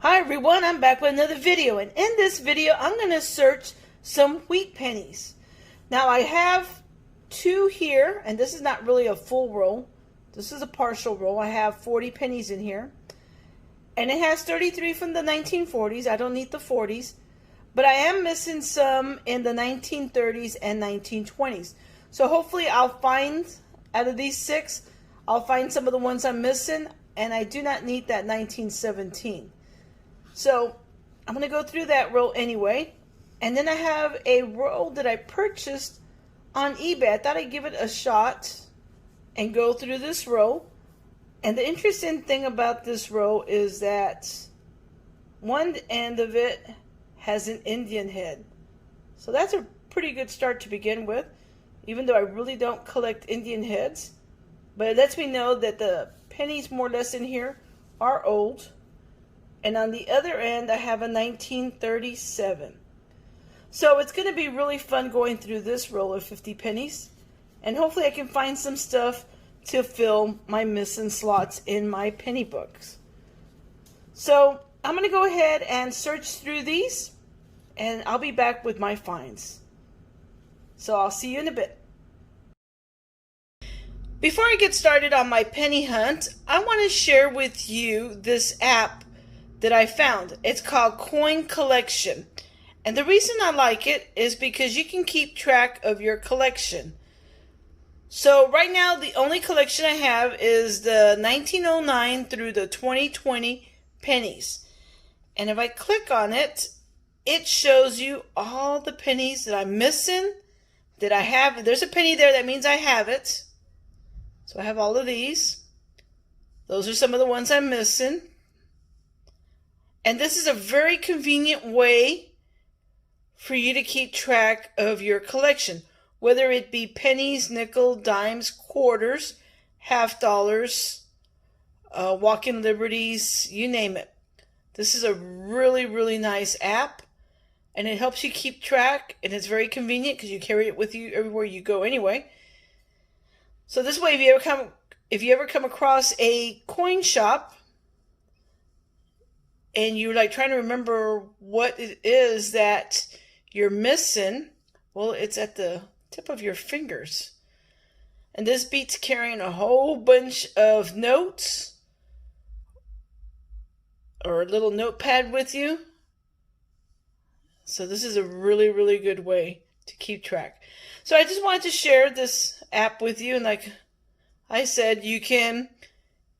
Hi everyone, I'm back with another video, and in this video I'm going to search some wheat pennies. Now I have two here, and this is not really a full roll. This is a partial roll. I have 40 pennies in here, and it has 33 from the 1940s. I don't need the 40s, but I am missing some in the 1930s and 1920s. So hopefully I'll find, out of these six, I'll find some of the ones I'm missing, and I do not need that 1917. So I'm going to go through that roll anyway. And then I have a roll that I purchased on eBay. I thought I'd give it a shot and go through this roll. And the interesting thing about this roll is that one end of it has an Indian head. So that's a pretty good start to begin with, even though I really don't collect Indian heads. But it lets me know that the pennies more or less in here are old. And on the other end, I have a 1937. So it's going to be really fun going through this roll of 50 pennies. And hopefully I can find some stuff to fill my missing slots in my penny books. So I'm going to go ahead and search through these, and I'll be back with my finds. So I'll see you in a bit. Before I get started on my penny hunt, I want to share with you this app that I found. It's called Coin Collection, and the reason I like it is because you can keep track of your collection. So right now the only collection I have is the 1909 through the 2020 pennies, and if I click on it, it shows you all the pennies that I'm missing, that I have. There's a penny there, that means I have it. So I have all of these. Those are some of the ones I'm missing. And this is a very convenient way for you to keep track of your collection, whether it be pennies, nickel, dimes, quarters, half dollars, walking liberties, you name it. This is a really, really nice app, and it helps you keep track, and it's very convenient because you carry it with you everywhere you go anyway. So this way, if you ever come across a coin shop, and you're like trying to remember what it is that you're missing, well, it's at the tip of your fingers. And this beats carrying a whole bunch of notes or a little notepad with you. So this is a really, really good way to keep track. So I just wanted to share this app with you, and like I said, you can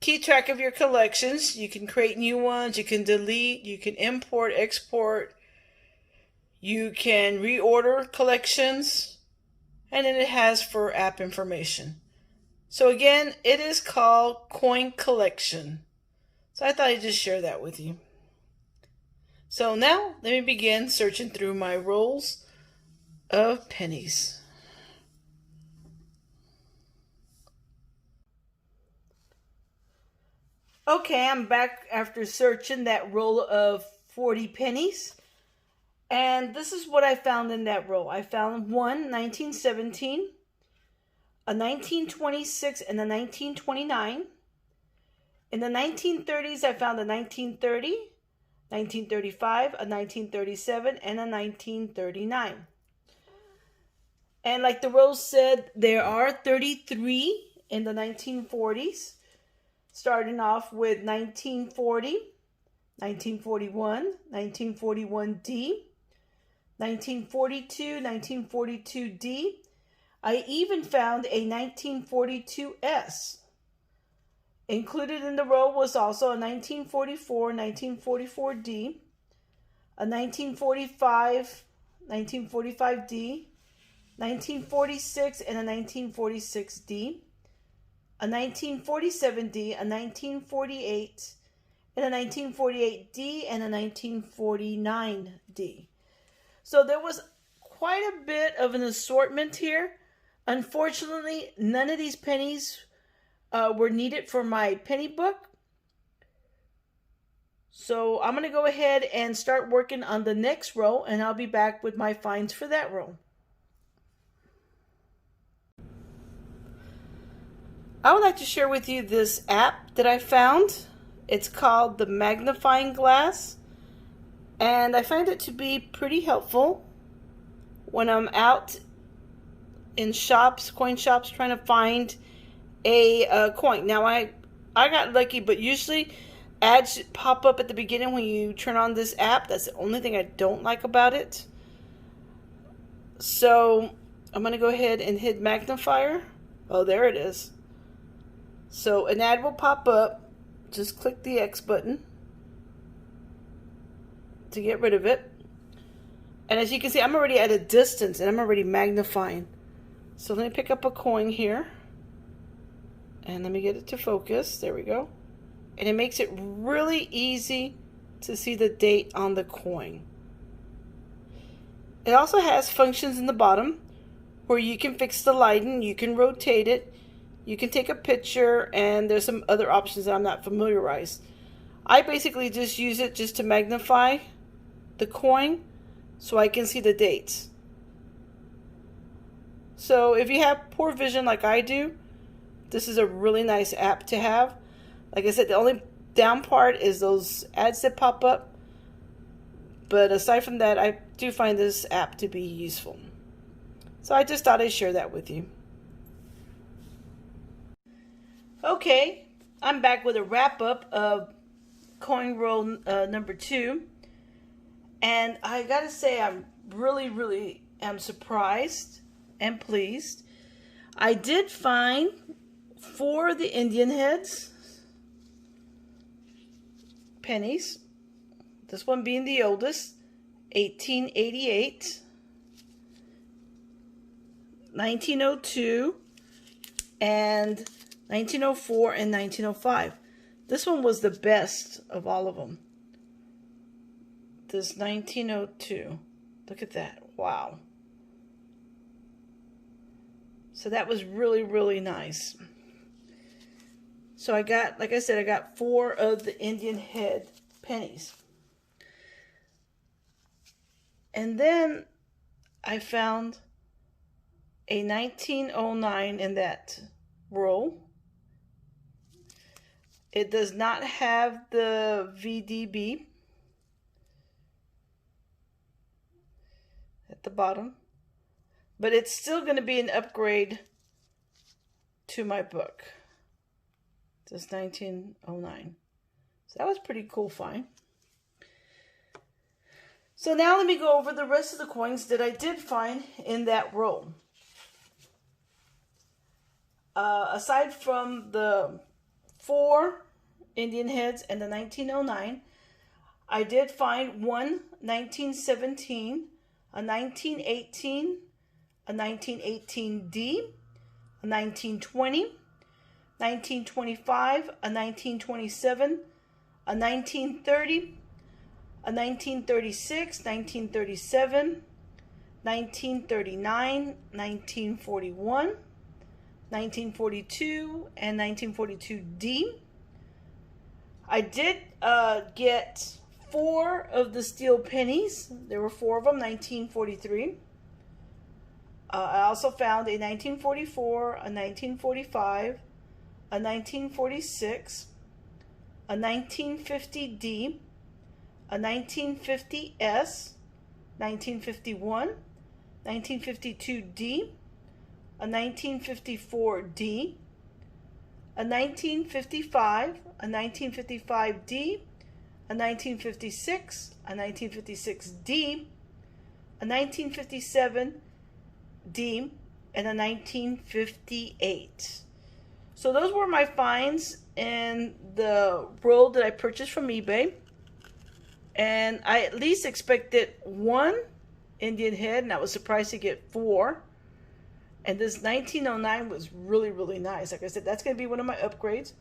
keep track of your collections. You can create new ones. You can delete. You can import, export. You can reorder collections. And then it has for app information. So again, it is called Coin Collection. So I thought I'd just share that with you. So now let me begin searching through my rolls of pennies. Okay, I'm back after searching that roll of 40 pennies. And this is what I found in that roll. I found one 1917, a 1926, and a 1929. In the 1930s, I found a 1930, 1935, a 1937, and a 1939. And like the roll said, there are 33 in the 1940s. Starting off with 1940, 1941, 1941D, 1942, 1942D. I even found a 1942S. Included in the roll was also a 1944, 1944D, a 1945, 1945D, 1946, and a 1946D. A 1947D, a 1948, and a 1948D, and a 1949D. So there was quite a bit of an assortment here. Unfortunately, none of these pennies were needed for my penny book. So I'm going to go ahead and start working on the next row, and I'll be back with my finds for that row. I would like to share with you this app that I found. It's called the Magnifying Glass, and I find it to be pretty helpful when I'm out in shops, coin shops, trying to find a coin. Now I got lucky, but usually ads pop up at the beginning when you turn on this app. That's the only thing I don't like about it. So I'm going to go ahead and hit magnifier. Oh, there it is. So an ad will pop up. Just click the X button to get rid of it. And as you can see, I'm already at a distance and I'm already magnifying. So let me pick up a coin here. And let me get it to focus. There we go. And it makes it really easy to see the date on the coin. It also has functions in the bottom where you can fix the lighting, you can rotate it, you can take a picture, and there's some other options that I'm not familiarized. I basically just use it just to magnify the coin so I can see the dates. So if you have poor vision like I do, this is a really nice app to have. Like I said, the only down part is those ads that pop up. But aside from that, I do find this app to be useful. So I just thought I'd share that with you. Okay, I'm back with a wrap up of coin roll number 2. And I gotta say, I'm really am surprised and pleased. I did find 4 of the Indian heads, pennies. This one being the oldest, 1888, 1902, and 1904 and 1905. This one was the best of all of them. This 1902. Look at that. Wow. So that was really nice. So I got, like I said, I got 4 of the Indian head pennies. And then I found a 1909 in that roll. It does not have the VDB at the bottom, but it's still going to be an upgrade to my book. This 1909. So that was pretty cool find. So now let me go over the rest of the coins that I did find in that roll. Aside from the 4 Indian heads and the 1909, I did find one 1917, a 1918, a 1918D, a 1920, 1925, a 1927, a 1930, a 1936, 1937, 1939, 1941, 1942, and 1942D. I did get 4 of the steel pennies. There were 4 of them, 1943. I also found a 1944, a 1945, a 1946, a 1950D, a 1950S, 1951, 1952D, a 1954D, a 1955, a 1955D, a 1956, a 1956D, a 1957D, and a 1958. So those were my finds in the roll that I purchased from eBay. And I at least expected 1 Indian head, and I was surprised to get 4. And this 1909 was really nice. Like I said, that's going to be one of my upgrades.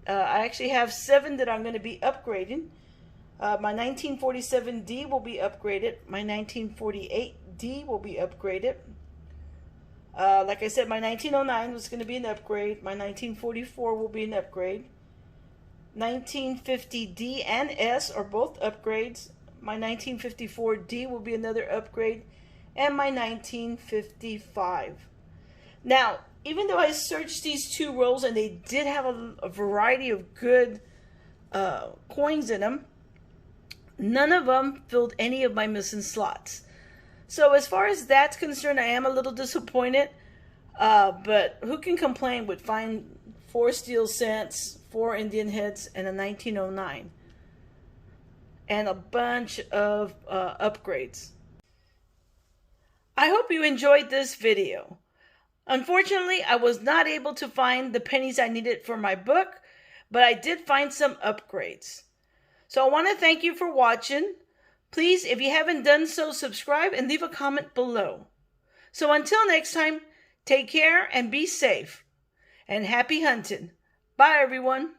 I actually have 7 that I'm going to be upgrading. My 1947D will be upgraded. My 1948D will be upgraded. Like I said, my 1909 was going to be an upgrade. My 1944 will be an upgrade. 1950D and S are both upgrades. My 1954D will be another upgrade. And my 1955. Now, even though I searched these 2 rolls and they did have a variety of good coins in them, none of them filled any of my missing slots. So as far as that's concerned, I am a little disappointed. But who can complain with finding 4 steel cents, 4 Indian heads, and a 1909? And a bunch of upgrades. I hope you enjoyed this video. Unfortunately, I was not able to find the pennies I needed for my book, but I did find some upgrades. So I want to thank you for watching. Please, if you haven't done so, subscribe and leave a comment below. So until next time, take care and be safe. And happy hunting. Bye, everyone.